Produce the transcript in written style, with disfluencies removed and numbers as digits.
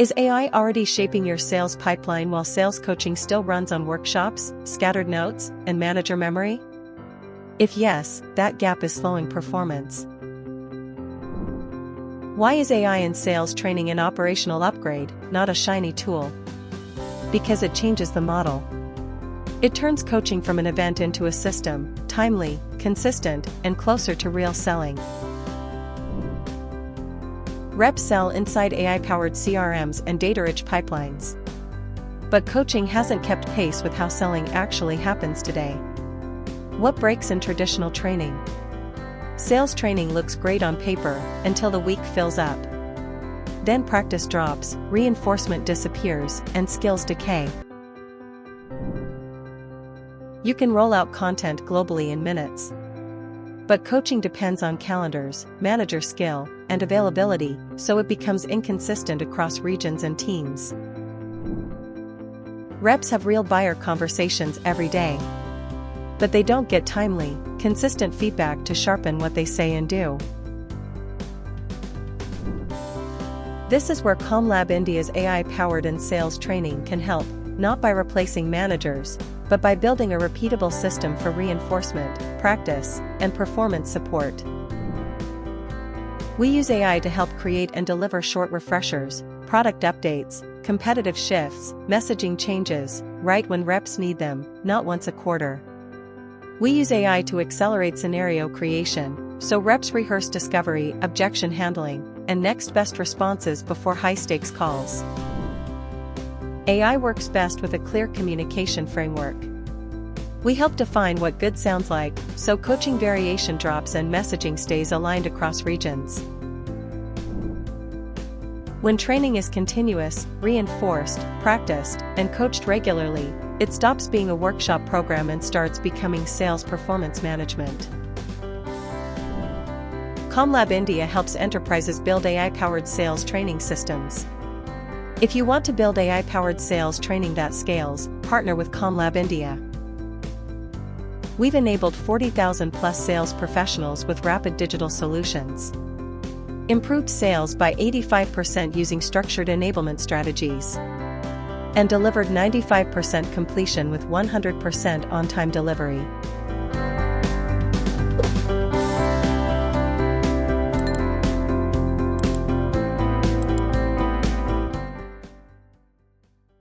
Is AI already shaping your sales pipeline while sales coaching still runs on workshops, scattered notes, and manager memory? If yes, that gap is slowing performance. Why is AI in sales training an operational upgrade, not a shiny tool? Because it changes the model. It turns coaching from an event into a system, timely, consistent, and closer to real selling. Reps sell inside AI-powered CRMs and data-rich pipelines. But coaching hasn't kept pace with how selling actually happens today. What breaks in traditional training? Sales training looks great on paper until the week fills up. Then practice drops, reinforcement disappears, and skills decay. You can roll out content globally in minutes. But coaching depends on calendars, manager skill, and availability, so it becomes inconsistent across regions and teams. Reps have real buyer conversations every day. But they don't get timely, consistent feedback to sharpen what they say and do. This is where CommLab India's AI-powered and sales training can help, not by replacing managers, but by building a repeatable system for reinforcement, practice, and performance support. We use AI to help create and deliver short refreshers, product updates, competitive shifts, messaging changes, right when reps need them, not once a quarter. We use AI to accelerate scenario creation, so reps rehearse discovery, objection handling, and next best responses before high-stakes calls. AI works best with a clear communication framework. We help define what good sounds like, so coaching variation drops and messaging stays aligned across regions. When training is continuous, reinforced, practiced, and coached regularly, it stops being a workshop program and starts becoming sales performance management. CommLab India helps enterprises build AI-powered sales training systems. If you want to build AI-powered sales training that scales, partner with CommLab India. We've enabled 40,000 plus sales professionals with rapid digital solutions. Improved sales by 85% using structured enablement strategies. And delivered 95% completion with 100% on-time delivery.